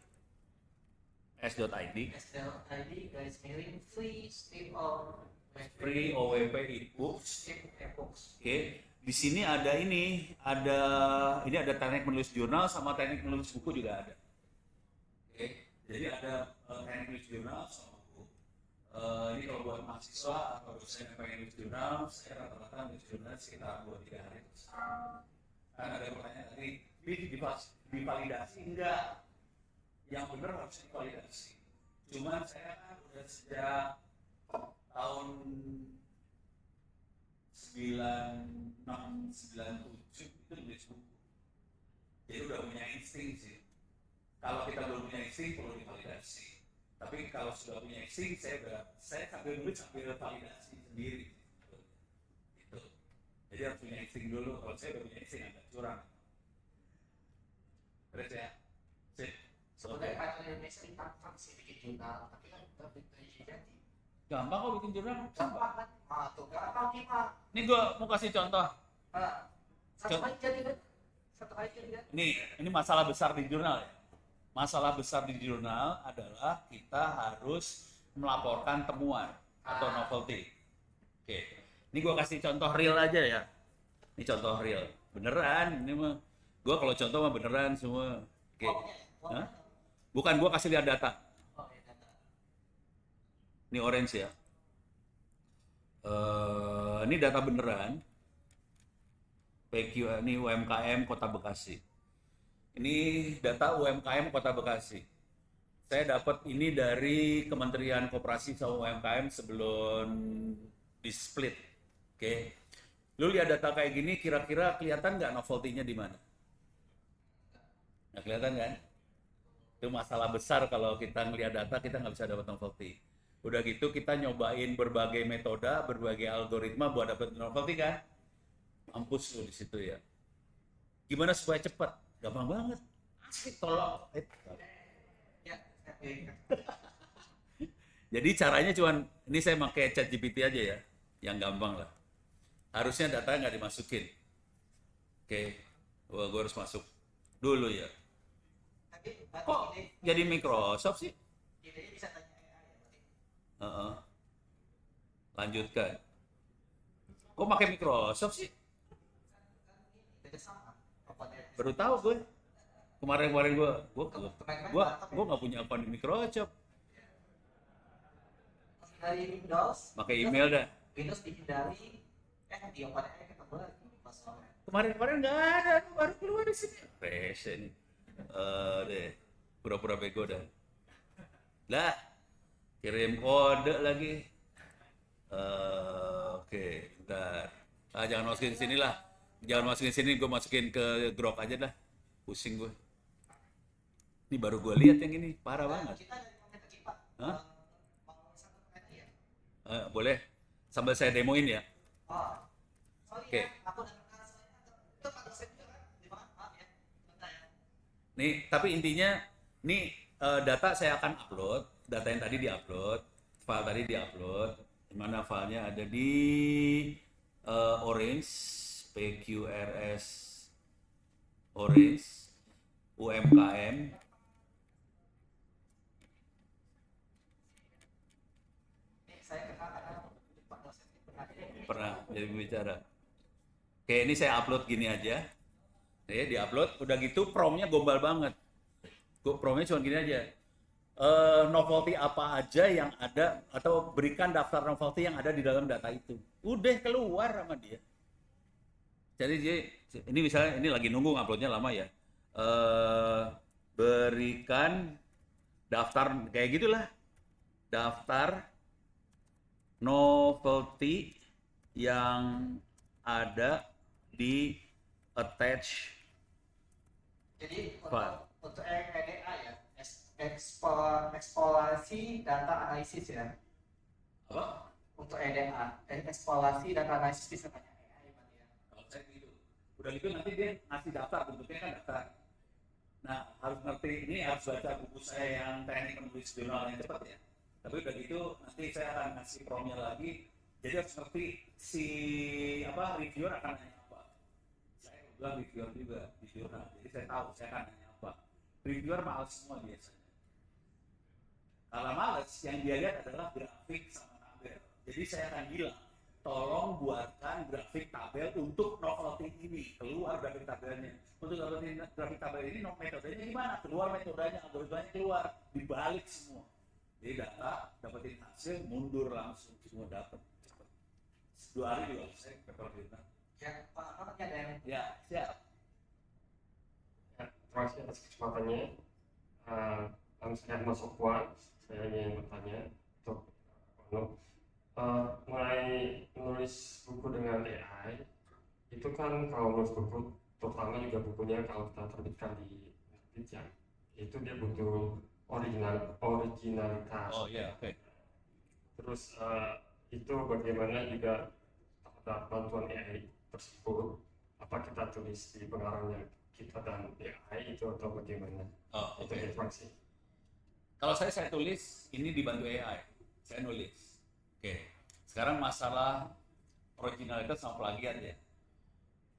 s.id SDL.id guys miring free stream of free OWP e-books. stream ebooks. Oke, di sini ada ini ada teknik menulis jurnal sama teknik menulis buku juga ada. Oke, jadi ada teknik menulis jurnal sama buku. Ini kalau buat mahasiswa atau dosen yang pengen nulis jurnal, saya rata-rata nulis jurnal sekitar 2-3 hari. Kan ada pertanyaan tadi, divalidasi enggak? Yang benar harus divalidasi. Cuman saya kan udah sejak tahun 96, 97 itu nulis buku. Jadi udah punya insting sih. Kalau kita belum punya insting perlu divalidasi. Tapi kalau sudah punya insting, saya sambil nulis sambil validasi sendiri. Gitu. Jadi harus punya insting dulu. Kalau saya udah punya insting agak curang. Terus ya. Sip. Sebenarnya pacar Indonesia ini gampang sih bikin jurnal, tapi kan udah jadi. Gampang kok bikin jurnal. Gampang kan? Tuh gampang gimana? Ini gue mau kasih contoh. Satu kali jadi kan? Satu kali jadi kan? Ini masalah besar di jurnal ya. Masalah besar di jurnal adalah kita harus melaporkan temuan atau novelty. Oke. Ini gue kasih contoh real aja ya. Ini contoh real. Beneran. Ini mah. Gue kalau contoh mah beneran semua. Oke. Hah? Bukan, gue kasih lihat data. Oh ya data. Ini orange ya. Ini data beneran. PQ ini UMKM Kota Bekasi. Ini data UMKM Kota Bekasi. Saya dapat ini dari Kementerian Koperasi sama UMKM sebelum di split. Oke. Lu lihat data kayak gini, kira-kira kelihatan nggak novelty-nya di mana? Nggak kelihatan kan? Itu masalah besar kalau kita ngelihat data kita nggak bisa dapat novelty. Udah gitu kita nyobain berbagai metode, berbagai algoritma buat dapat novelty kan? Mampus lu di situ ya. Gimana supaya cepat? Gampang banget. Asik tolong. Ya, Jadi caranya cuman ini saya pakai ChatGPT aja ya, yang gampang lah. Harusnya data nggak dimasukin. Oke, gue harus masuk dulu ya. tapi Kok ini jadi Microsoft sih? idenya bisa tanya AI ya berarti. Lanjutkan. Kok pakai Microsoft sih? Beda sama. Apanya? Baru tahu gue. Kemarin gue nggak punya akun di Microsoft. Dari Windows. Pakai email dah. Windows dihindari. Di open AI ketemu lagi Microsoft. Kemarin nggak ada, baru keluar di sini. Rese ini. Deh. pura-pura bego dah. Lah, kirim kode lagi. Oke, bentar. Jangan masukin sini lah. Jangan masukin sini, gue masukin ke Grok aja dah. Pusing gue. Ini baru gue lihat yang ini, parah banget. Kita dari konten kecil Pak. Hah? Mau satu kereta ya? Boleh, sambil saya demoin ya. Oh, sorry Oke. ya, aku udah kenal soalnya. Itu Pak dosen juga kan? Di mana? Maaf ya. Bentar ya. Nih, tapi intinya, nih data saya akan upload, data yang tadi diupload, file tadi diupload, dimana filenya ada di Orange, PQRS Orange, UMKM, Ini saya kenal karena Pak dosen pernah jadi. pernah jadi pembicara. Oke, ini saya upload gini aja. Ya, di-upload, udah gitu promnya gombal banget. Promnya cuma gini aja. Novelty apa aja yang ada, atau berikan daftar novelty yang ada di dalam data itu. Udah keluar sama dia. Jadi ini misalnya, ini lagi nunggu uploadnya lama ya. Berikan daftar, kayak gitulah. Daftar novelty yang ada di attach Jadi File. untuk EDA ya, eksplorasi data analisis ya. apa? Untuk EDA, eksplorasi data analisis bisa tanya AI berarti ya. Kalau saya gitu. Udah gitu nanti dia ngasih daftar, bentuknya kan daftar. Nah, harus ngerti, ini harus baca buku saya yang teknik menulis jurnal yang cepat ya. Tapi udah gitu nanti saya akan ngasih promnya lagi. Jadi harus ngerti si reviewer akan nanya apa. Saya bilang reviewer juga di jurnal. Jadi saya tahu saya akan nanya apa. Reviewer males semua biasanya. Kalau males, yang dia lihat adalah grafik sama tabel. Jadi saya akan bilang, tolong buatkan grafik tabel untuk novelty ini. Keluar grafik tabelnya. Untuk grafik tabel ini metodenya gimana? Keluar metodenya, algoritmanya keluar. Dibalik semua. Jadi data, dapetin hasil, mundur langsung. Semua dapat. Cepet. 2 hari juga selesai paper kita. Ya, Pak Ahmad ada yang Ya, siap. Ya, terima kasih atas kesempatannya. Saya Mas Sofwan, saya ingin bertanya untuk Kono. Mengenai menulis buku dengan AI, itu kan kalau menulis buku, terutama juga bukunya kalau kita terbitkan di penerbit ya, itu dia butuh originalitas. Oh iya, oke. Terus itu bagaimana juga terhadap bantuan AI tersebut, apa kita tulis di pengarangnya kita dan AI itu atau bagaimana? Oh, Itu oke. informasi. Kalau saya tulis, ini dibantu AI. Saya nulis. Oke. Sekarang masalah originalitas sama plagiat ya.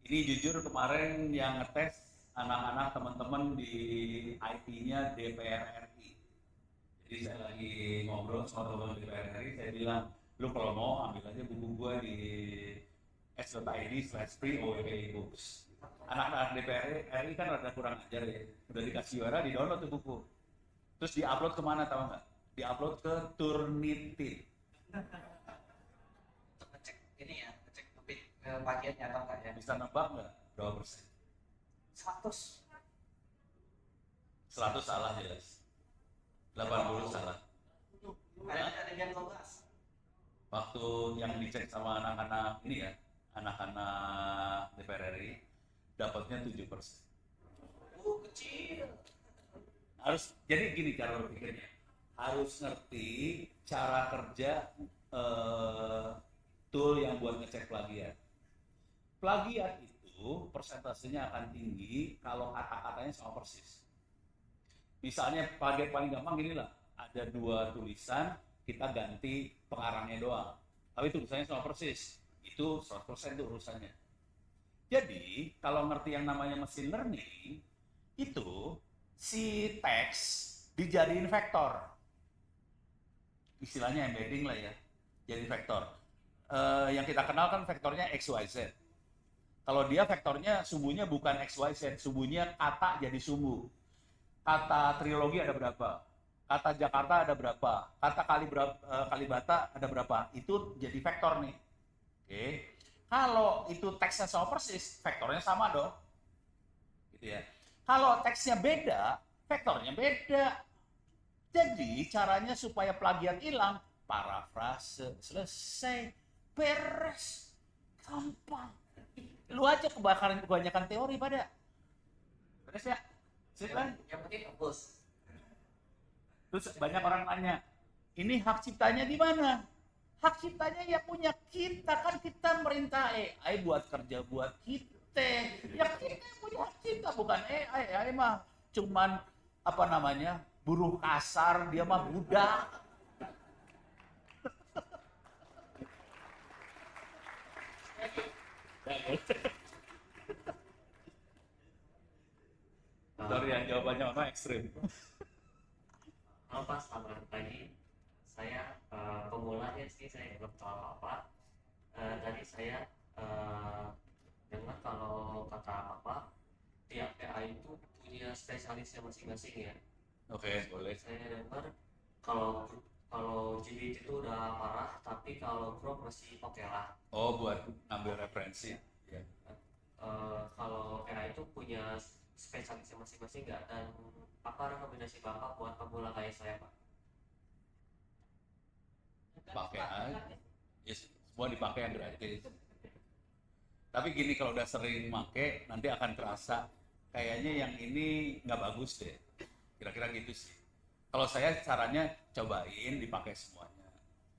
Ini jujur kemarin yang ngetes anak-anak teman-teman di IT-nya DPR RI. Jadi saya lagi ngobrol sama teman-teman DPR RI, saya bilang, lu kalau mau ambil aja buku gua di s.id/free OWP books. Anak-anak DPR RI kan rada kurang ajar ya. Udah dikasih juara, di-download tuh buku. Terus di-upload kemana tahu nggak? Di-upload ke Turnitin. untuk ngecek ini ya, ngecek topik plagiatnya atau enggak ya? Bisa nebak nggak berapa persen? 100. 100 salah jelas. 80 salah. Ada yang 12. Waktu yang dicek sama anak-anak ini ya, anak-anak DPR RI, dapatnya 7%. Kecil. Harus, jadi gini cara berpikirnya. Harus ngerti cara kerja tool yang buat ngecek plagiat. Plagiat itu persentasenya akan tinggi kalau kata-katanya sama persis. Misalnya plagiat paling gampang gini lah, ada 2 tulisan, kita ganti pengarangnya doang. Tapi tulisannya sama persis, itu 100% itu urusannya. Jadi, kalau ngerti yang namanya machine learning, itu si teks dijadiin vektor. Istilahnya embedding lah ya, jadi vektor. Yang kita kenal kan vektornya XYZ. Kalau dia vektornya sumbunya bukan XYZ, sumbunya kata jadi sumbu. Kata trilogi ada berapa? Kata Jakarta ada berapa? Kata Kalibata ada berapa? Itu jadi vektor nih. Oke. Kalau itu teksnya sama persis, vektornya sama dong. Gitu ya. Kalau teksnya beda, vektornya beda. Jadi caranya supaya plagiat hilang, parafrase, selesai, beres, gampang. Lu aja kebanyakan teori pada. Beres ya? Sip kan? Yang penting tembus. Terus banyak orang nanya, ini hak ciptanya di mana? Hak ciptanya ya punya kita, kan kita merintah AI buat kerja buat kita. Ya kita yang punya hak cipta, bukan AI. AI mah cuman apa namanya, buruh kasar, dia mah budak. Sorry ya, jawabannya Ono ekstrim. Halo Pak, selamat pagi. Saya pemula ya sih, saya belum tahu apa-apa. Tadi saya dengar kalau kata apa, tiap PA itu punya spesialisnya masing-masing ya. Oke, boleh. Saya dengar kalau GBT itu udah parah, tapi kalau Chrome masih oke lah. Oh, buat ambil referensi. Ya. Kalau PA itu punya spesialisnya masing-masing nggak, dan apa rekomendasi Bapak buat pemula kayak saya Pak? Pakai aja. Yes, semua dipakai yang gratis. Tapi gini, kalau udah sering make, nanti akan terasa kayaknya yang ini nggak bagus deh. Kira-kira gitu sih. Kalau saya caranya cobain dipakai semuanya.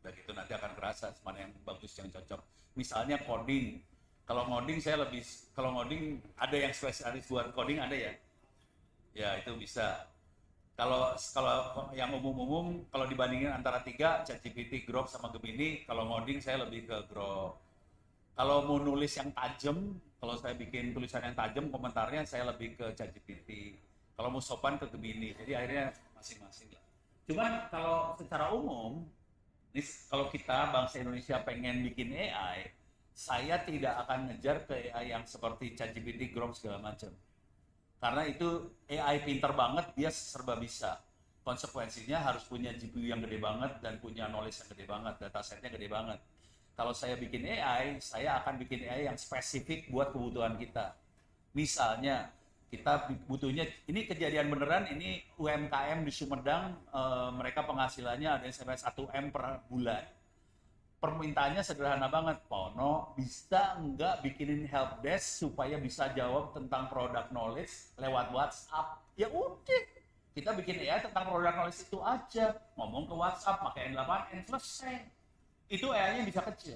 Dan itu nanti akan kerasa mana yang bagus, yang cocok. Misalnya coding. Kalau ngoding ada yang spesialis buat coding, ada ya? Ya, itu bisa. Kalau yang umum-umum, kalau dibandingin antara tiga, ChatGPT, Grok, sama Gemini, kalau ngoding saya lebih ke Grok. Kalau mau nulis yang tajam, kalau saya bikin tulisan yang tajam, komentarnya saya lebih ke ChatGPT. Kalau mau sopan ke Gemini. Jadi akhirnya masing-masing lah. Cuman kalau secara umum, ini kalau kita bangsa Indonesia pengen bikin AI, saya tidak akan ngejar ke AI yang seperti ChatGPT, Grok, segala macam. Karena itu AI pinter banget, dia serba bisa. Konsekuensinya harus punya GPU yang gede banget dan punya knowledge yang gede banget, datasetnya gede banget. Kalau saya bikin AI, saya akan bikin AI yang spesifik buat kebutuhan kita. Misalnya, kita butuhnya, ini kejadian beneran, ini UMKM di Sumedang, mereka penghasilannya ada yang sampai 1 M per bulan. Permintaannya sederhana banget, Pono bisa nggak bikinin help desk supaya bisa jawab tentang product knowledge lewat WhatsApp? Ya udah, kita bikin AI tentang product knowledge itu aja, ngomong ke WhatsApp, pakai N8N, selesai. Itu AI-nya bisa kecil,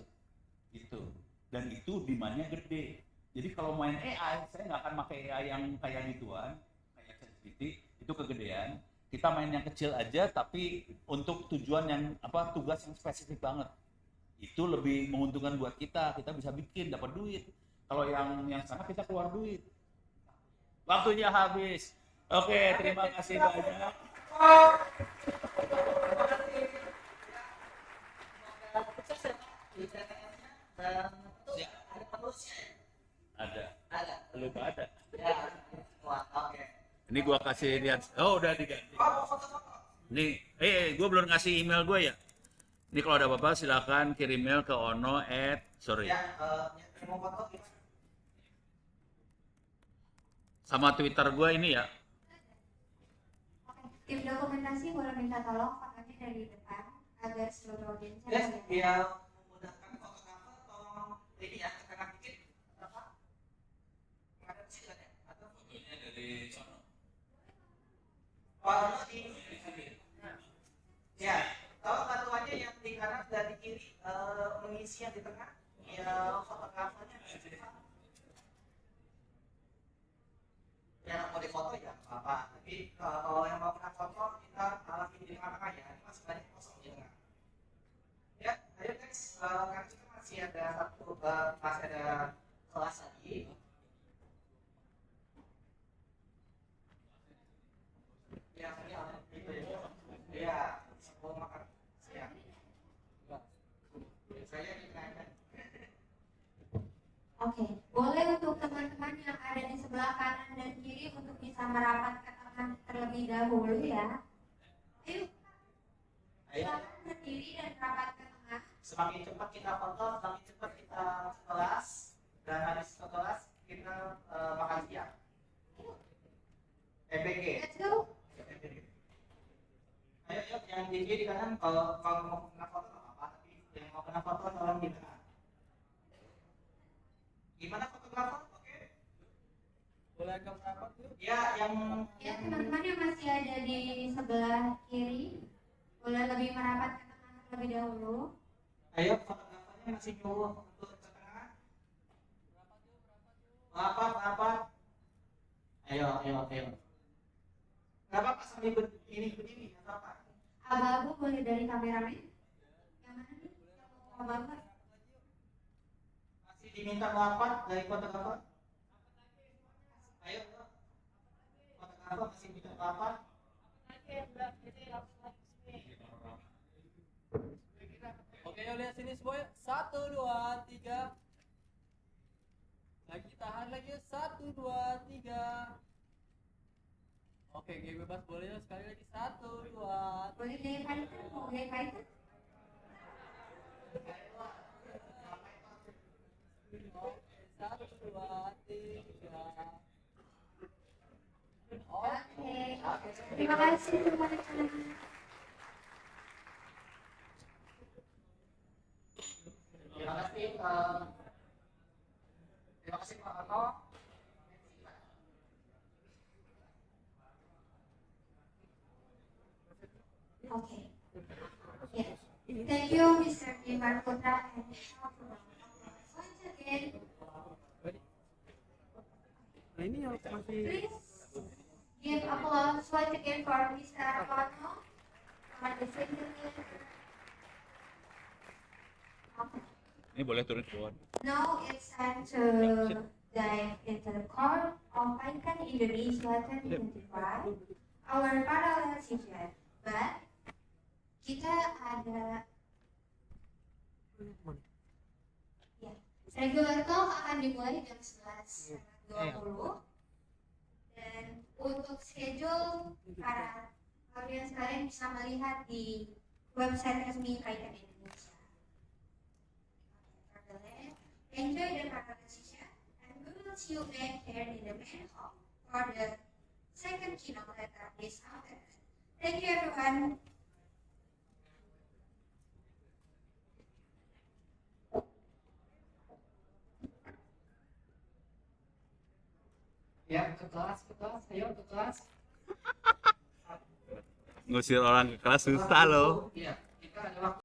gitu. Dan itu demand-nya gede. Jadi kalau main AI, saya nggak akan pakai AI yang kayak gituan, kayak ChatGPT, itu kegedean. Kita main yang kecil aja, tapi untuk tujuan yang tugas yang spesifik banget. Itu lebih menguntungkan buat kita bisa bikin, dapat duit. Kalau yang sana kita keluar duit. Waktunya habis. Oke, terima kasih banyak. Ada. Belum ada. Ini gua kasih lihat. Oh, udah diganti. Nih, gua belum ngasih email gua ya. Ini kalau ada apa-apa silakan kirim email ke ono@, mau foto gimana? sama Twitter gue ini ya. Tim dokumentasi boleh minta tolong fotonya dari depan agar seluruh audiensnya Yes, melihat. dia memudahkan fotografer, tolong ini ya, tekan dikit apa? Ada di sini kan ya? Atau Fotonya dari sono. oh, di ya, kalau bantuannya yang di kanan dan di kiri mengisi yang di tengah, ya fotografernya. Ya mau difoto ya apa, tapi kalau yang mau kena foto kita arahin di tengah-tengah ya, ini masih banyak kosong di tengah. Ya, ayo guys, karena kita masih ada kelas lagi. Ya, itu ya. Ya, sebelum makan siang. Saya dinaikkan. Oke, boleh untuk teman-teman yang ada di sebelah kanan dan kiri untuk bisa merapat ke tengah terlebih dahulu ya. Ayo, silakan berdiri dan merapat ke tengah. Semakin cepat kita foto, semakin cepat kita masuk kelas, dan habis ke kelas kita makan siang. EBG. Let's go. yang di kiri kanan kalau mau kena foto nggak apa-apa, tapi yang mau kena foto tolong di tengah. Gimana fotografer? Oke. Boleh agak merapat yuk. Ya, yang Ya, teman-teman yang masih ada di sebelah kiri, boleh lebih merapat ke tengah terlebih dahulu. ayo fotografernya masih nyuruh untuk ke tengah. Merapat. Ayo. Nggak apa-apa sambil berdiri, nggak apa-apa. Abu-abu boleh dari kameramen. Yang mana nih? Yang mau abu-abu? Masih diminta merapat dari fotografer. Ayo. Fotografer masih minta merapat. Oke, yuk lihat sini semuanya. 1, 2, 3. Lagi tahan lagi. 1, 2, 3. Oke, game bebas boleh yuk sekali lagi. 1, 2. Boleh dari kaitan? Mau dari kaitan? Oke, 1, 2, 3. Oke. Terima kasih teman-teman. Terima kasih Pak Arno. Okay. Yes. Thank you, Mr. Iman Putra and once again, Nah, ini yang masih please give applause once again for Mr. Arno for the second. Ini boleh turun ke bawah. Now it's time to dive into the core of Icon Indonesia 2025, our parallel season. But kita ada ya, regular talk akan dimulai jam 11.20 dan untuk schedule para kalian sekalian bisa melihat di website resmi Icon Indonesia. Enjoy the parallel session and we will see you back here in the main hall for the second keynote letter this afternoon. Thank you everyone. Ya, ke kelas, ayo ke kelas. Ngusir orang ke kelas susah loh. Iya, kita ada waktu.